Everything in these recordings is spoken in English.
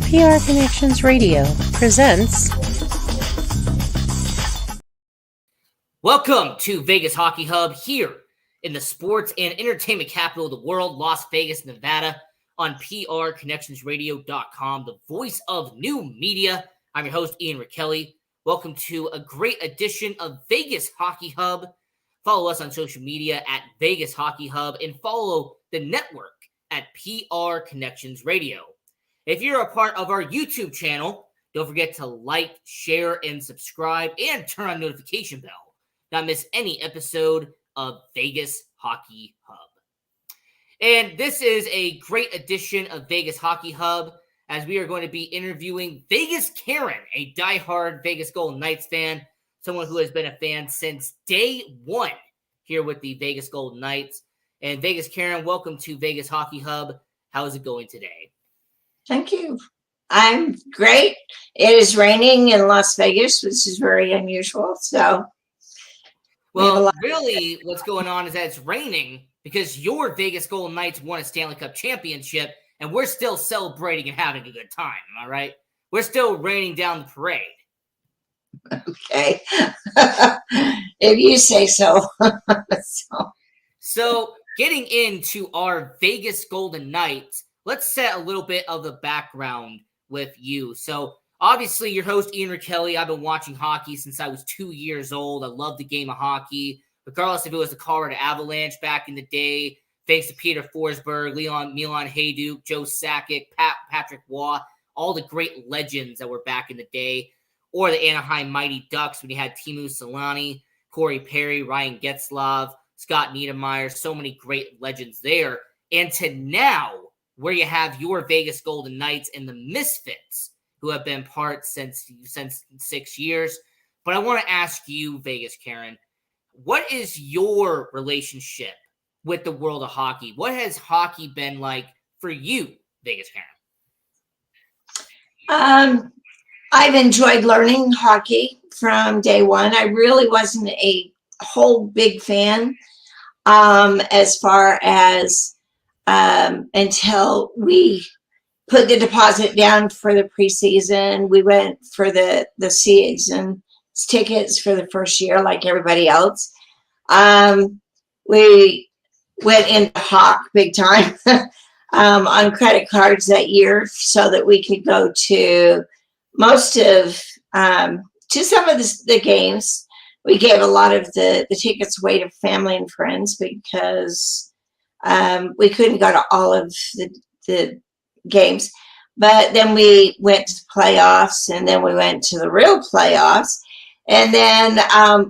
PR Connections Radio presents. Welcome to Vegas Hockey Hub here in the sports and entertainment capital of the world, Las Vegas, Nevada, on prconnectionsradio.com, the voice of new media. I'm your host, Ian Rakelli. Welcome to a great edition of Vegas Hockey Hub. Follow us on social media at Vegas Hockey Hub and follow the network at PR Connections Radio. If you're a part of our YouTube channel, don't forget to like, share, and subscribe, and turn on notification bell. Not miss any episode of Vegas Hockey Hub. And this is a great edition of Vegas Hockey Hub, as we are going to be interviewing Vegas Karen, a diehard Vegas Golden Knights fan, someone who has been a fan since day one here with the Vegas Golden Knights. And Vegas Karen, welcome to Vegas Hockey Hub. How is it going today? Thank you. I'm great. It is raining in Las Vegas, which is very unusual. So, well, really, what's going on is that it's raining because your Vegas Golden Knights won a Stanley Cup championship, and we're still celebrating and having a good time. Am I right? We're still raining down the parade. Okay, if you say so. So, getting into our Vegas Golden Knights, let's set a little bit of the background with you. So, obviously, your host, Ian Rakelli. I've been watching hockey since I was 2 years old. I love the game of hockey, regardless if it was the Colorado Avalanche back in the day, thanks to Peter Forsberg, Milan Hajduk, Joe Sakic, Patrick Waugh, all the great legends that were back in the day, or the Anaheim Mighty Ducks when you had Teemu Selanne, Corey Perry, Ryan Getzlaf, Scott Niedermayer, so many great legends there. And to now, where you have your Vegas Golden Knights and the Misfits, who have been part since 6 years. But I want to ask you, Vegas Karen, what is your relationship with the world of hockey? What has hockey been like for you, Vegas Karen? I've enjoyed learning hockey from day one. I really wasn't a whole big fan as far as until we put the deposit down for the preseason. We went for the season tickets for the first year, like everybody else. We went into Hawk big time on credit cards that year so that we could go to most of, to some of the games. We gave a lot of the tickets away to family and friends because we couldn't go to all of the games. But then we went to the playoffs, and then we went to the real playoffs. And then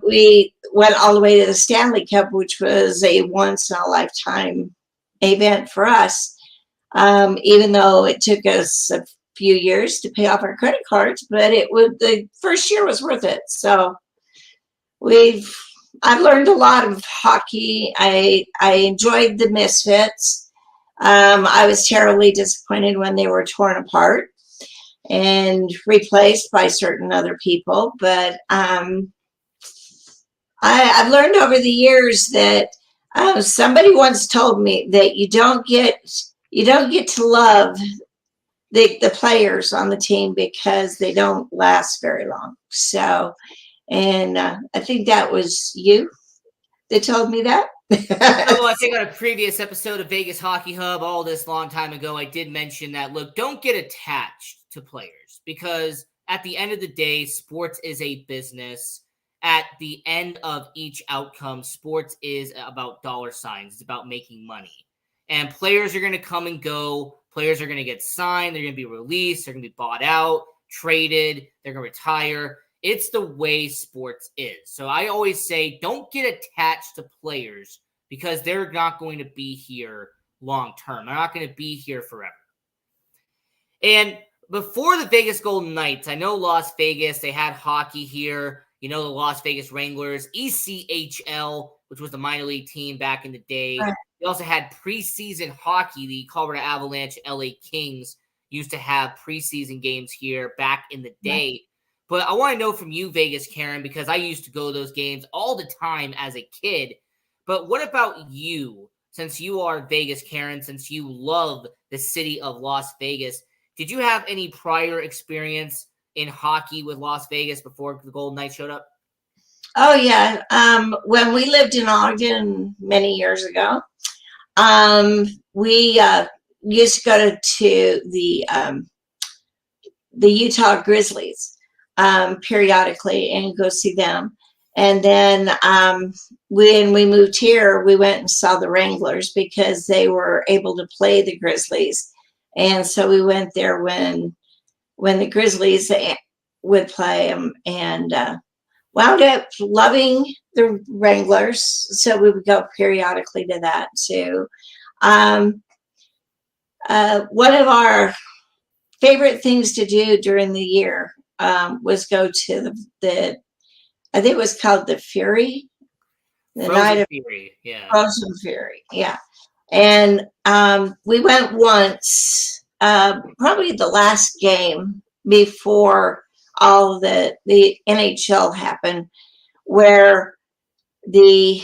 we went all the way to the Stanley Cup, which was a once-in-a-lifetime event for us, even though it took us a few years to pay off our credit cards. But the first year was worth it. So I've learned a lot of hockey. I enjoyed the Misfits. I was terribly disappointed when they were torn apart and replaced by certain other people. But I've learned over the years that somebody once told me that you don't get to love the players on the team because they don't last very long. So. And I think that was you that told me that. Well, I think on a previous episode of Vegas Hockey Hub, all this long time ago, I did mention that, look, don't get attached to players because at the end of the day, sports is a business. At the end of each outcome, sports is about dollar signs. It's about making money. And players are going to come and go. Players are going to get signed. They're going to be released. They're going to be bought out, traded. They're going to retire. It's the way sports is. So I always say, don't get attached to players because they're not going to be here long term. They're not going to be here forever. And before the Vegas Golden Knights, I know Las Vegas, they had hockey here. You know, the Las Vegas Wranglers, ECHL, which was the minor league team back in the day. Right. They also had preseason hockey. The Colorado Avalanche, LA Kings used to have preseason games here back in the day. Right. But I want to know from you, Vegas Karen, because I used to go to those games all the time as a kid. But what about you? Since you are Vegas Karen, since you love the city of Las Vegas, did you have any prior experience in hockey with Las Vegas before the Golden Knights showed up? Oh yeah. When we lived in Ogden many years ago, we used to go to the Utah Grizzlies periodically and go see them. And then when we moved here, we went and saw the Wranglers because they were able to play the Grizzlies. And so we went there when the Grizzlies would play them, and wound up loving the Wranglers. So we would go periodically to that too. One of our favorite things to do during the year was go to the I think it was called the Fury, the Frozen night of Fury, yeah. Frozen Fury, yeah. And we went once, probably the last game before all the NHL happened, where the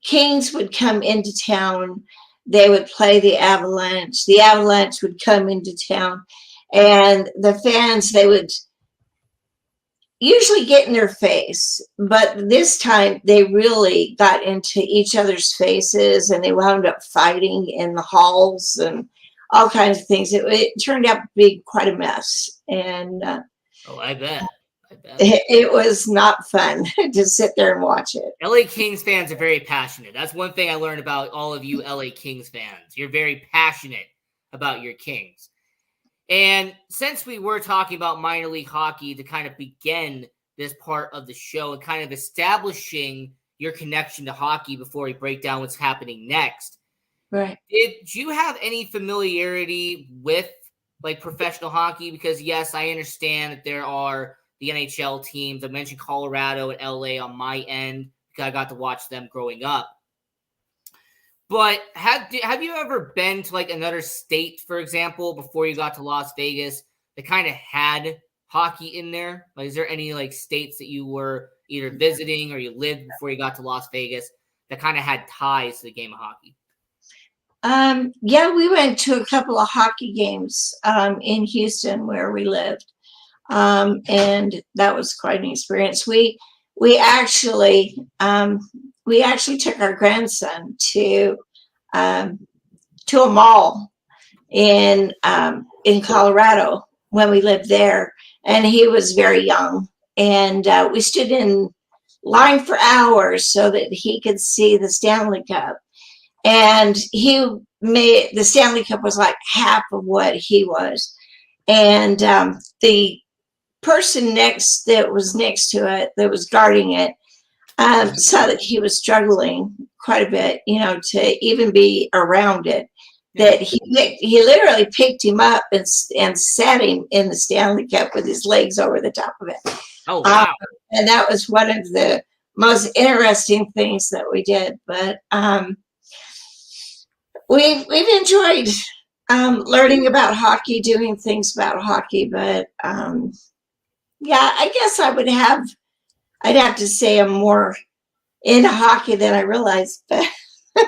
Kings would come into town. They would play the Avalanche. The Avalanche would come into town, and the fans, they would usually get in their face, but this time they really got into each other's faces, and they wound up fighting in the halls and all kinds of things. It turned out to be quite a mess, and Oh, I bet. it was not fun to sit there and watch it. LA Kings fans are very passionate. That's one thing I learned about all of you LA Kings fans. You're very passionate about your Kings. And since we were talking about minor league hockey to kind of begin this part of the show and kind of establishing your connection to hockey before we break down what's happening next, Right. did you have any familiarity with like professional hockey? Because yes, I understand that there are the NHL teams. I mentioned Colorado and LA on my end because I got to watch them growing up. But have you ever been to like another state, for example, before you got to Las Vegas that kind of had hockey in there? Like, is there any like states that you were either visiting or you lived before you got to Las Vegas that kind of had ties to the game of hockey? Yeah, we went to a couple of hockey games in Houston where we lived, and that was quite an experience. We actually took our grandson to a mall in Colorado when we lived there, and he was very young, and we stood in line for hours so that he could see the Stanley Cup. And the Stanley Cup was like half of what he was. And the person that was next to it, that was guarding it, saw that he was struggling quite a bit, to even be around it. That he literally picked him up and sat him in the Stanley Cup with his legs over the top of it. Oh, wow. And that was one of the most interesting things that we did. But we've enjoyed learning about hockey, doing things about hockey. But yeah, I guess I'd have to say I'm more into hockey than I realized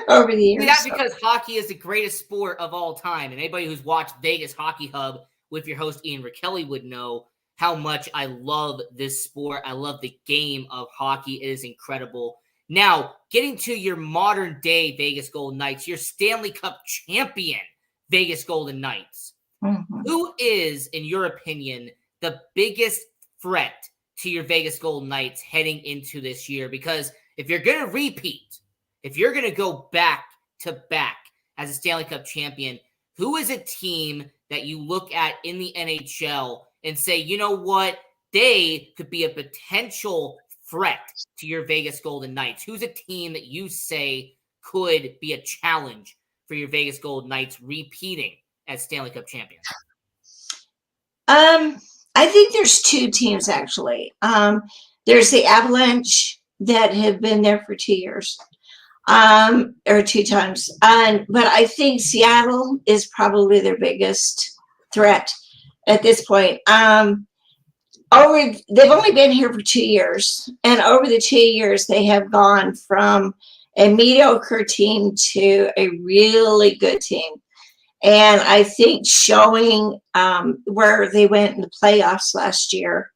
over the years. That's because hockey is the greatest sport of all time. And anybody who's watched Vegas Hockey Hub with your host Ian Rakelli would know how much I love this sport. I love the game of hockey. It is incredible. Now, getting to your modern day Vegas Golden Knights, your Stanley Cup champion Vegas Golden Knights. Mm-hmm. Who is, in your opinion, the biggest threat to your Vegas Golden Knights heading into this year? Because if you're going to repeat, if you're going to go back to back as a Stanley Cup champion, who is a team that you look at in the NHL and say, you know what, they could be a potential threat to your Vegas Golden Knights? Who's a team that you say could be a challenge for your Vegas Golden Knights repeating as Stanley Cup champions? I think there's two teams, actually. There's the Avalanche that have been there for 2 years, or two times. But I think Seattle is probably their biggest threat at this point. they've only been here for 2 years, and over the 2 years, they have gone from a mediocre team to a really good team. And I think showing where they went in the playoffs last year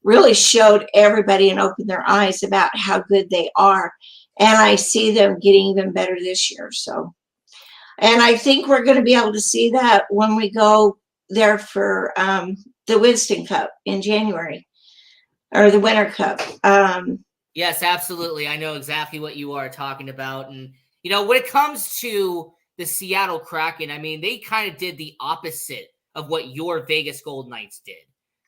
really showed everybody and opened their eyes about how good they are. And I see them getting even better this year. So, and I think we're going to be able to see that when we go there for the Winston Cup in January, or the Winter Cup. Yes, absolutely. I know exactly what you are talking about. And, when it comes to the Seattle Kraken, I mean, they kind of did the opposite of what your Vegas Golden Knights did.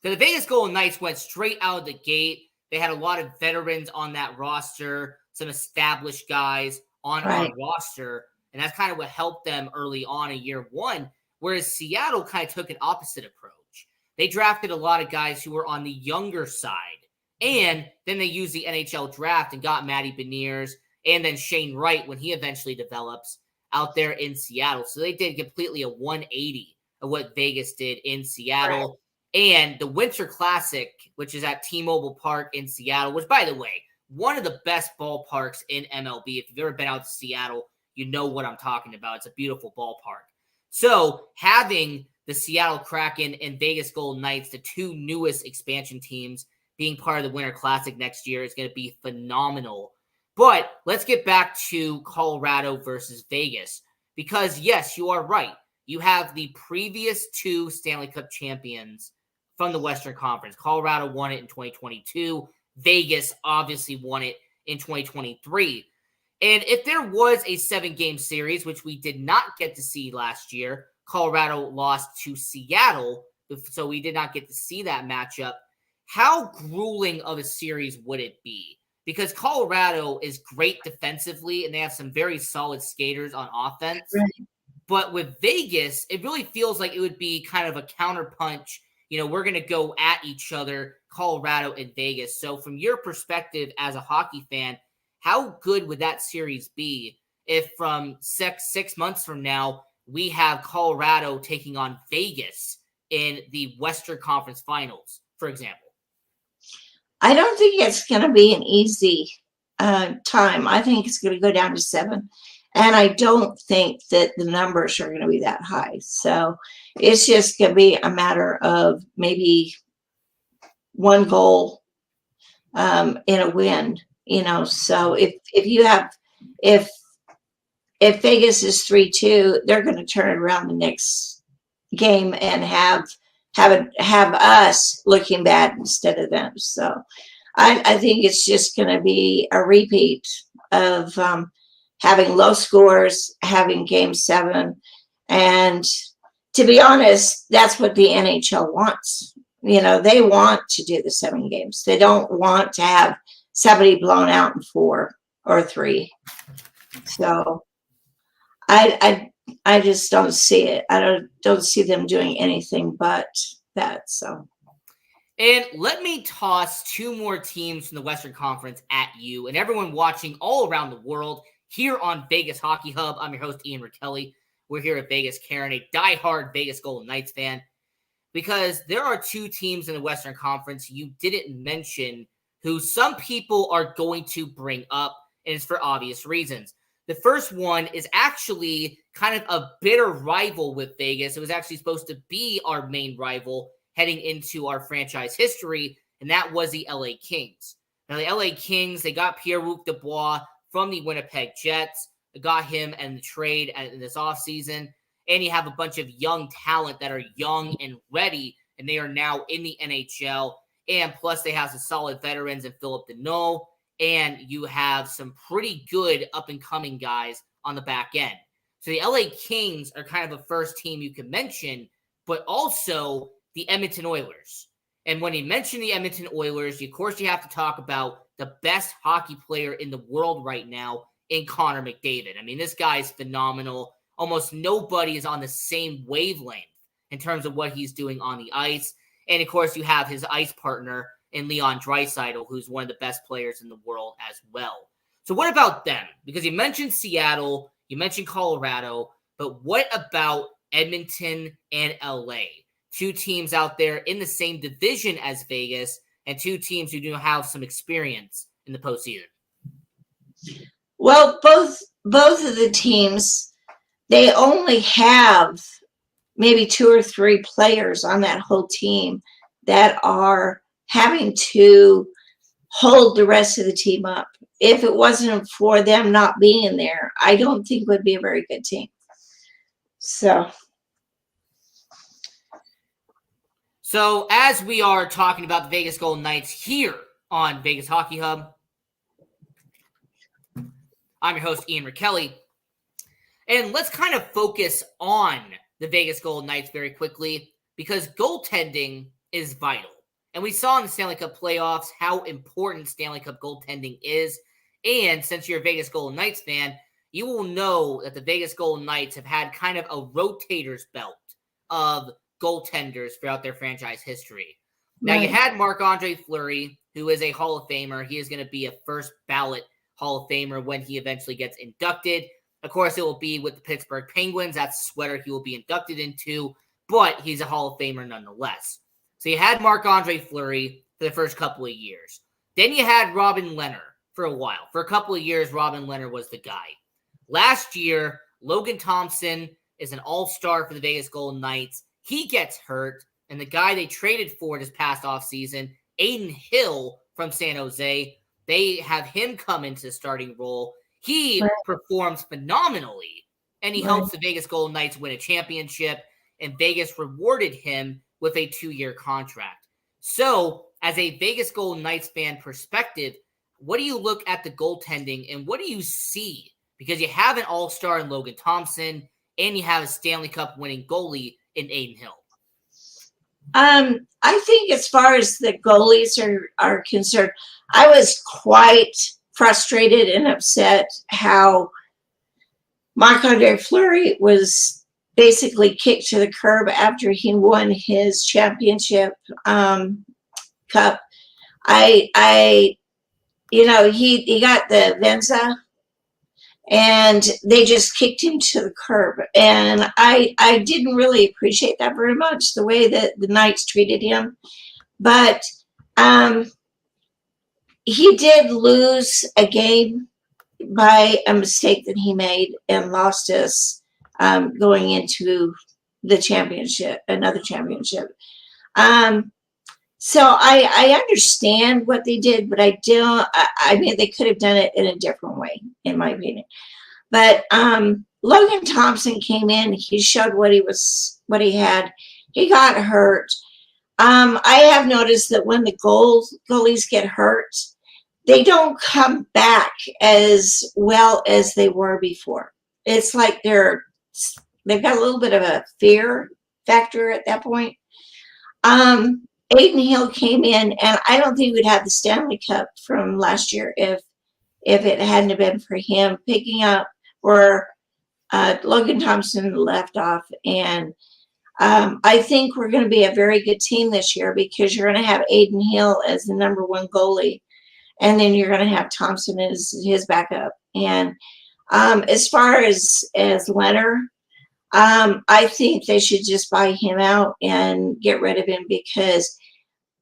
So the Vegas Golden Knights went straight out of the gate. They had a lot of veterans on that roster, some established guys on our roster. And that's kind of what helped them early on in year one. Whereas Seattle kind of took an opposite approach. They drafted a lot of guys who were on the younger side. And then they used the NHL draft and got Matty Beniers and then Shane Wright when he eventually develops out there in Seattle. So they did completely a 180 of what Vegas did in Seattle. And the Winter Classic, which is at T-Mobile Park in Seattle, which, by the way, one of the best ballparks in MLB. If you've ever been out to Seattle, you know what I'm talking about. It's a beautiful ballpark. So having the Seattle Kraken and Vegas Golden Knights, the two newest expansion teams, being part of the Winter Classic next year is going to be phenomenal. But let's get back to Colorado versus Vegas. Because, yes, you are right. You have the previous two Stanley Cup champions from the Western Conference. Colorado won it in 2022. Vegas obviously won it in 2023. And if there was a 7-game series, which we did not get to see last year, Colorado lost to Seattle, so we did not get to see that matchup. How grueling of a series would it be? Because Colorado is great defensively, and they have some very solid skaters on offense. Right. But with Vegas, it really feels like it would be kind of a counterpunch. We're going to go at each other, Colorado and Vegas. So from your perspective as a hockey fan, how good would that series be if from 6 months from now, we have Colorado taking on Vegas in the Western Conference Finals, for example? I don't think it's going to be an easy time. I think it's going to go down to 7. And I don't think that the numbers are going to be that high. So it's just going to be a matter of maybe one goal in a win, So if Vegas is 3-2, they're going to turn it around the next game and have us looking bad instead of them. So I think it's just going to be a repeat of having low scores, having game 7. And to be honest, that's what the NHL wants. They want to do the 7 games. They don't want to have somebody blown out in 4 or 3. So I just don't see it. I don't see them doing anything but that. So, and let me toss 2 more teams from the Western Conference at you and everyone watching all around the world here on Vegas Hockey Hub. I'm your host, Ian Rakelli. We're here at Vegas Karen, a diehard Vegas Golden Knights fan, because there are 2 teams in the Western Conference you didn't mention who some people are going to bring up, and it's for obvious reasons. The first one is actually kind of a bitter rival with Vegas. It was actually supposed to be our main rival heading into our franchise history, and that was the LA Kings. Now, the LA Kings, they got Pierre-Luc Dubois from the Winnipeg Jets. They got him in the trade in this offseason, and you have a bunch of young talent that are young and ready, and they are now in the NHL. And plus, they have some solid veterans in Philip Deneau, and you have some pretty good up-and-coming guys on the back end. So the LA Kings are kind of a first team you can mention, but also the Edmonton Oilers. And when you mention the Edmonton Oilers, of course, you have to talk about the best hockey player in the world right now in Connor McDavid. I mean, this guy is phenomenal. Almost nobody is on the same wavelength in terms of what he's doing on the ice. And, of course, you have his ice partner in Leon Draisaitl, who's one of the best players in the world as well. So what about them? Because you mentioned Seattle, you mentioned Colorado, but what about Edmonton and LA? two teams out there in the same division as Vegas and two teams who do have some experience in the postseason? Well, both of the teams, they only have maybe 2 or 3 players on that whole team that are having to hold the rest of the team up. If it wasn't for them not being there, I don't think it would be a very good team. So as we are talking about the Vegas Golden Knights here on Vegas Hockey Hub, I'm your host, Ian Kelly. And let's kind of focus on the Vegas Golden Knights very quickly because goaltending is vital. And we saw in the Stanley Cup playoffs how important Stanley Cup goaltending is. And since you're a Vegas Golden Knights fan, you will know that the Vegas Golden Knights have had kind of a rotator's belt of goaltenders throughout their franchise history. Now, you had Marc-Andre Fleury, who is a Hall of Famer. He is going to be a first ballot Hall of Famer when he eventually gets inducted. Of course, it will be with the Pittsburgh Penguins. That's the sweater he will be inducted into, but he's a Hall of Famer nonetheless. So you had Marc-Andre Fleury for the first couple of years. Then you had Robin Lehner for a while. For a couple of years, Robin Lehner was the guy. Last year, Logan Thompson is an all-star for the Vegas Golden Knights. He gets hurt, and the guy they traded for this past offseason, Aiden Hill from San Jose, they have him come into the starting role. He performs phenomenally, and he helps the Vegas Golden Knights win a championship, and Vegas rewarded him with a 2-year contract. So, as a Vegas Golden Knights fan perspective, what do you look at the goaltending, and what do you see? Because you have an all-star in Logan Thompson, and you have a Stanley Cup winning goalie in Aiden Hill. I think as far as the goalies are concerned, I was quite frustrated and upset how Marc-Andre Fleury was basically kicked to the curb after he won his championship cup. He got the Venza, and they just kicked him to the curb. And I didn't really appreciate that very much, the way that the Knights treated him. But he did lose a game by a mistake that he made and lost us going into the championship, another championship. So I understand what they did, but I mean, they could have done it in a different way, in my opinion. But Logan Thompson came in. He showed what he had. He got hurt. I have noticed that when the goalies get hurt, they don't come back as well as they were before. It's like they've got a little bit of a fear factor at that point. Aiden Hill came in, and I don't think we'd have the Stanley Cup from last year if it hadn't been for him picking up where Logan Thompson left off. And I think we're going to be a very good team this year because you're going to have Aiden Hill as the number 1 goalie, and then you're going to have Thompson as his backup. And as far as Leonard, I think they should just buy him out and get rid of him because,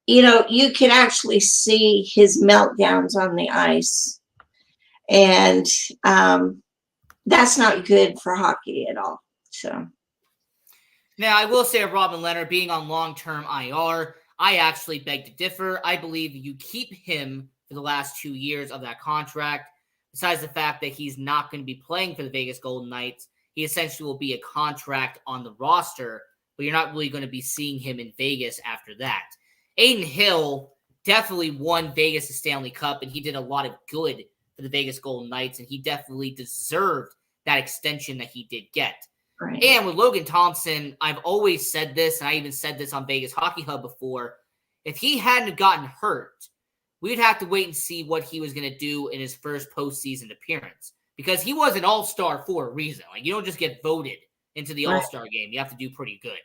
you can actually see his meltdowns on the ice. And that's not good for hockey at all. So. Now, I will say of Robin Lehner being on long-term IR, I actually beg to differ. I believe you keep him for the last 2 years of that contract. Besides the fact that he's not going to be playing for the Vegas Golden Knights, he essentially will be a contract on the roster, but you're not really going to be seeing him in Vegas after that. Aiden Hill definitely won Vegas the Stanley Cup, and he did a lot of good for the Vegas Golden Knights, and he definitely deserved that extension that he did get. Right. And with Logan Thompson, I've always said this, and I even said this on Vegas Hockey Hub before, if he hadn't gotten hurt, we'd have to wait and see what he was going to do in his first postseason appearance. Because he was an all-star for a reason. Like, you don't just get voted into the all-star game. You have to do pretty good.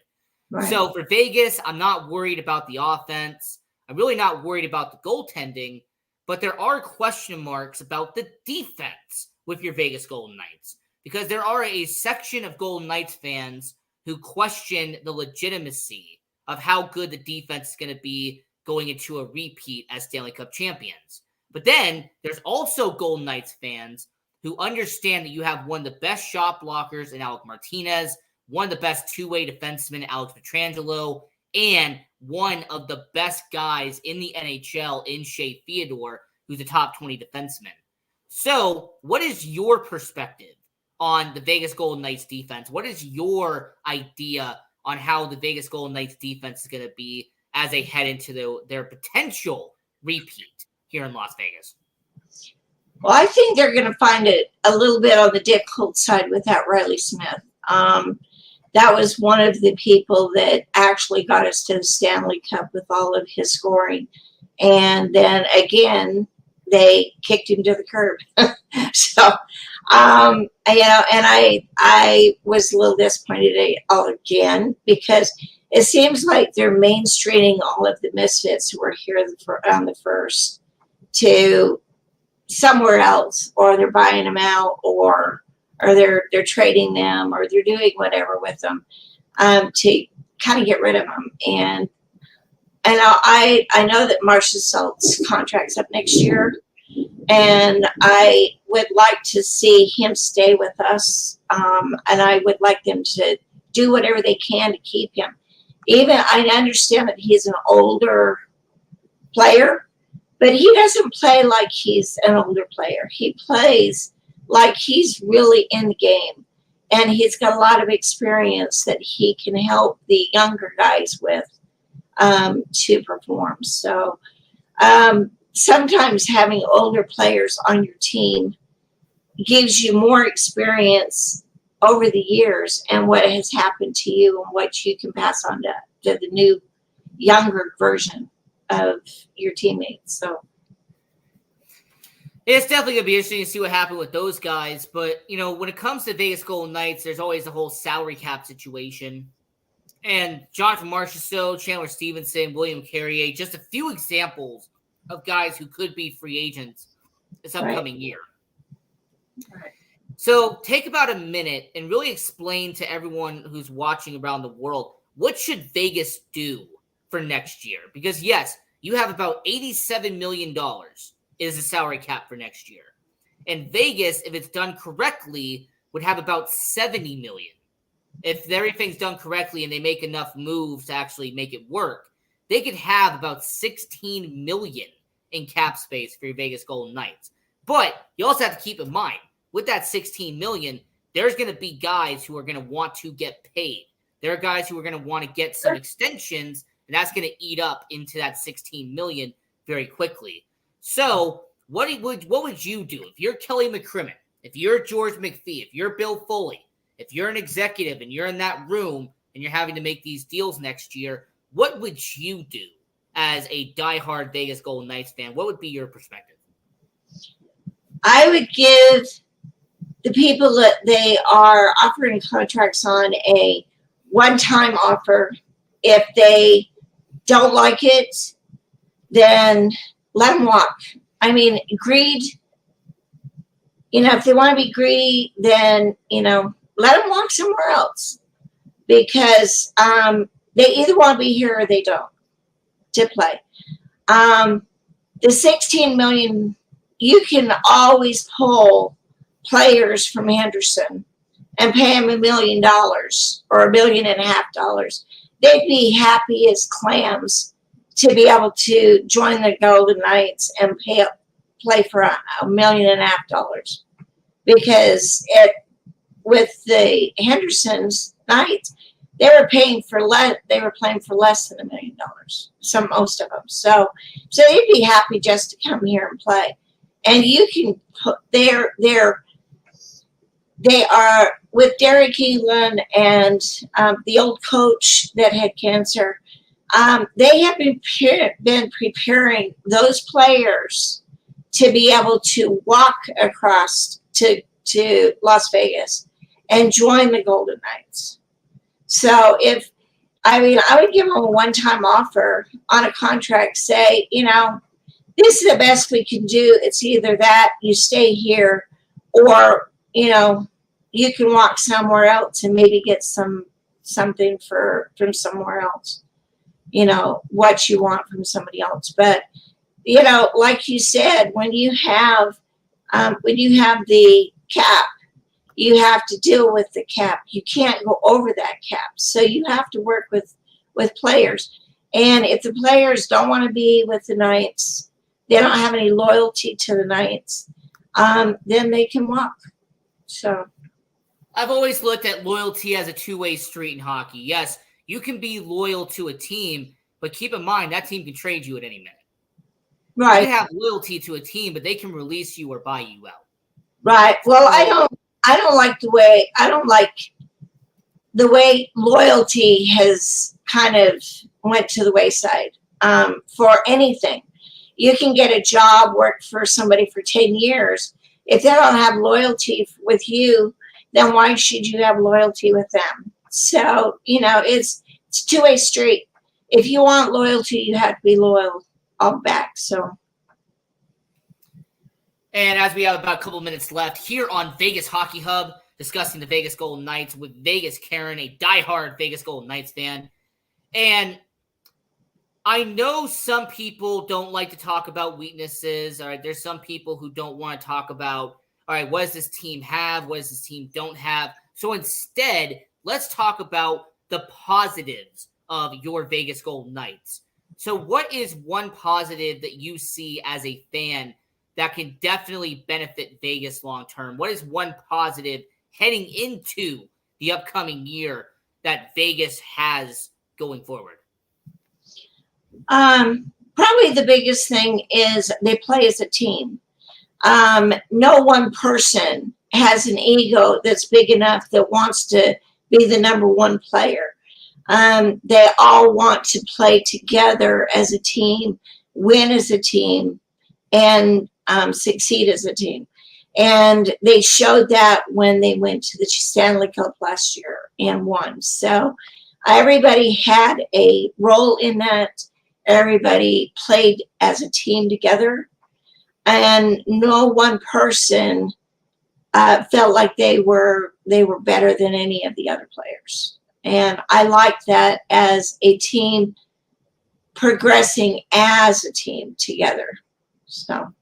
Right. So for Vegas, I'm not worried about the offense. I'm really not worried about the goaltending. But there are question marks about the defense with your Vegas Golden Knights. Because there are a section of Golden Knights fans who question the legitimacy of how good the defense is going to be going into a repeat as Stanley Cup champions. But then there's also Golden Knights fans who understand that you have one of the best shot blockers in Alec Martinez, one of the best two-way defensemen, Alex Pietrangelo, and one of the best guys in the NHL in Shea Theodore, who's a top 20 defenseman. So what is your perspective on the Vegas Golden Knights defense? What is your idea on how the Vegas Golden Knights defense is going to be as they head into their potential repeat here in Las Vegas? Well, I think they're going to find it a little bit on the difficult side without Riley Smith. That was one of the people that actually got us to the Stanley Cup with all of his scoring. And then again, they kicked him to the curb. So, you know, and I was a little disappointed all again, because it seems like they're mainstreaming all of the misfits who were here on the first to somewhere else, or they're buying them out, or they're trading them, or they're doing whatever with them to kind of get rid of them. And I know that Marcia Salt's contract's up next year, and I would like to see him stay with us, and I would like them to do whatever they can to keep him. Even I understand that he's an older player, but he doesn't play like he's an older player. He plays like he's really in the game, and he's got a lot of experience that he can help the younger guys with to perform. So sometimes having older players on your team gives you more experience over the years and what has happened to you and what you can pass on to the new, younger version of your teammates. So it's definitely going to be interesting to see what happened with those guys. But, you know, when it comes to Vegas Golden Knights, there's always the whole salary cap situation. And Jonathan Marchessault, Chandler Stevenson, William Carrier, just a few examples of guys who could be free agents this upcoming year. Right. So take about a minute and really explain to everyone who's watching around the world, what should Vegas do for next year? Because, yes, you have about $87 million is the salary cap for next year. And Vegas, if it's done correctly, would have about $70 million. If everything's done correctly and they make enough moves to actually make it work, they could have about $16 million in cap space for your Vegas Golden Knights. But you also have to keep in mind, with that $16 million, there's going to be guys who are going to want to get paid. There are guys who are going to want to get some extensions, and that's going to eat up into that $16 million very quickly. So what would you do if you're Kelly McCrimmon, if you're George McPhee, if you're Bill Foley, if you're an executive and you're in that room and you're having to make these deals next year? What would you do as a diehard Vegas Golden Knights fan? What would be your perspective? I would give the people that they are offering contracts on a one-time offer. If they don't like it, then let them walk. I mean, greed, you know, if they want to be greedy, then, you know, let them walk somewhere else, because they either want to be here or they don't to play. The $16 million, you can always pull players from Henderson and pay them $1 million or $1.5 million. They'd be happy as clams to be able to join the Golden Knights and play for $1.5 million, because with the Henderson's Knights, they were paying for less. They were playing for less than $1 million. Most of them. So they'd be happy just to come here and play. And you can put they are with Derek England and the old coach that had cancer. They have been preparing those players to be able to walk across to Las Vegas and join the Golden Knights. So I would give them a one-time offer on a contract, say, you know, this is the best we can do. It's either that you stay here, or, you know, you can walk somewhere else and maybe get something from somewhere else. what you want from somebody else. But, like you said, when you have the cap, you have to deal with the cap. You can't go over that cap. So you have to work with players. And if the players don't want to be with the Knights, they don't have any loyalty to the Knights, then they can walk. So I've always looked at loyalty as a two-way street in hockey. Yes, you can be loyal to a team, but keep in mind that team can trade you at any minute. Right. You can have loyalty to a team, but they can release you or buy you out. Right. Well, I don't like the way loyalty has kind of went to the wayside for anything. You can get a job, work for somebody for 10 years. If they don't have loyalty with you, then why should you have loyalty with them? So, it's a two-way street. If you want loyalty, you have to be loyal all back. So. And as we have about a couple minutes left here on Vegas Hockey Hub, discussing the Vegas Golden Knights with Vegas Karen, a diehard Vegas Golden Knights fan. And I know some people don't like to talk about weaknesses. All right, there's some people who don't want to talk about, all right, what does this team have? What does this team don't have? So instead, let's talk about the positives of your Vegas Golden Knights. So what is one positive that you see as a fan that can definitely benefit Vegas long-term? What is one positive heading into the upcoming year that Vegas has going forward? Probably the biggest thing is they play as a team. No one person has an ego that's big enough that wants to be the number one player. They all want to play together as a team, win as a team, and succeed as a team. And they showed that when they went to the Stanley Cup last year and won. So everybody had a role in that. Everybody played as a team together. And no one person felt like they were better than any of the other players. And I like that as a team progressing as a team together. So.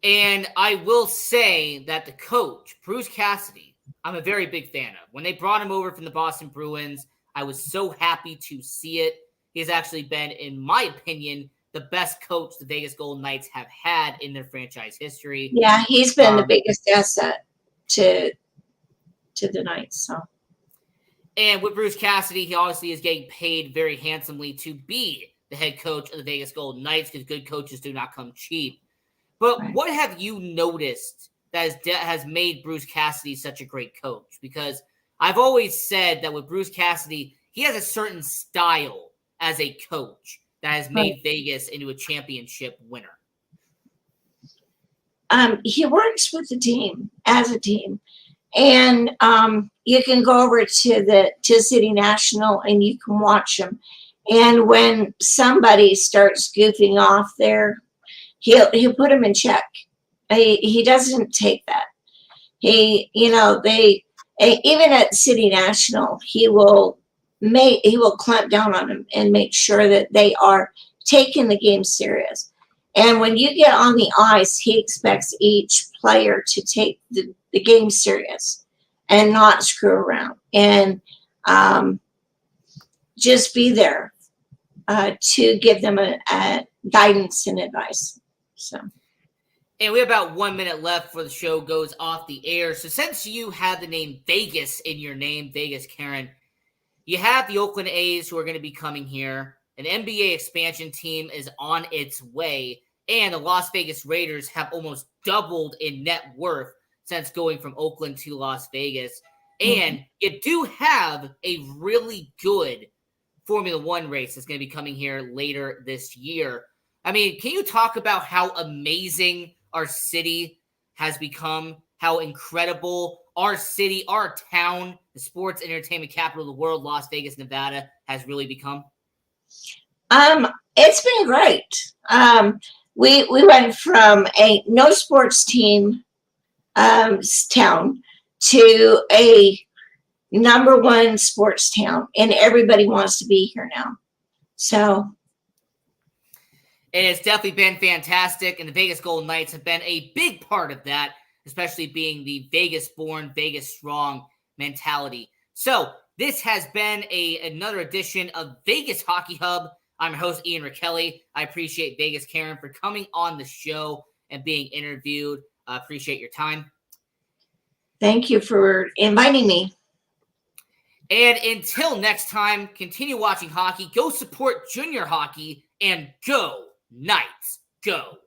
And I will say that the coach, Bruce Cassidy, I'm a very big fan of. When they brought him over from the Boston Bruins, I was so happy to see it. He's actually been, in my opinion, the best coach the Vegas Golden Knights have had in their franchise history. Yeah, he's been the biggest asset to the Knights. So. And with Bruce Cassidy, he obviously is getting paid very handsomely to be the head coach of the Vegas Golden Knights because good coaches do not come cheap. But right. What have you noticed that has made Bruce Cassidy such a great coach? Because I've always said that with Bruce Cassidy, he has a certain style as a coach that has made Vegas into a championship winner. He works with the team as a team. And you can go over to City National and you can watch him. And when somebody starts goofing off there, he'll put him in check. He doesn't take that. Even at City National, he will clamp down on them and make sure that they are taking the game serious. And when you get on the ice, he expects each player to take the game serious and not screw around and just be there to give them a guidance and advice. So. And we have about 1 minute left before the show goes off the air. So since you have the name Vegas in your name, Vegas Karen, you have the Oakland A's who are going to be coming here. An NBA expansion team is on its way. And the Las Vegas Raiders have almost doubled in net worth since going from Oakland to Las Vegas. And you do have a really good Formula One race that's going to be coming here later this year. I mean, can you talk about how amazing our city has become, how incredible our city, our town, the sports entertainment capital of the world, Las Vegas, Nevada, has really become? It's been great. We went from a no sports team town to a #1 sports town, and everybody wants to be here now. So it's definitely been fantastic, and the Vegas Golden Knights have been a big part of that, especially being the Vegas-born, Vegas-strong mentality. So this has been another edition of Vegas Hockey Hub. I'm your host, Ian Rakelli. I appreciate Vegas Karen for coming on the show and being interviewed. I appreciate your time. Thank you for inviting me. And until next time, continue watching hockey, go support junior hockey, and go Knights, go.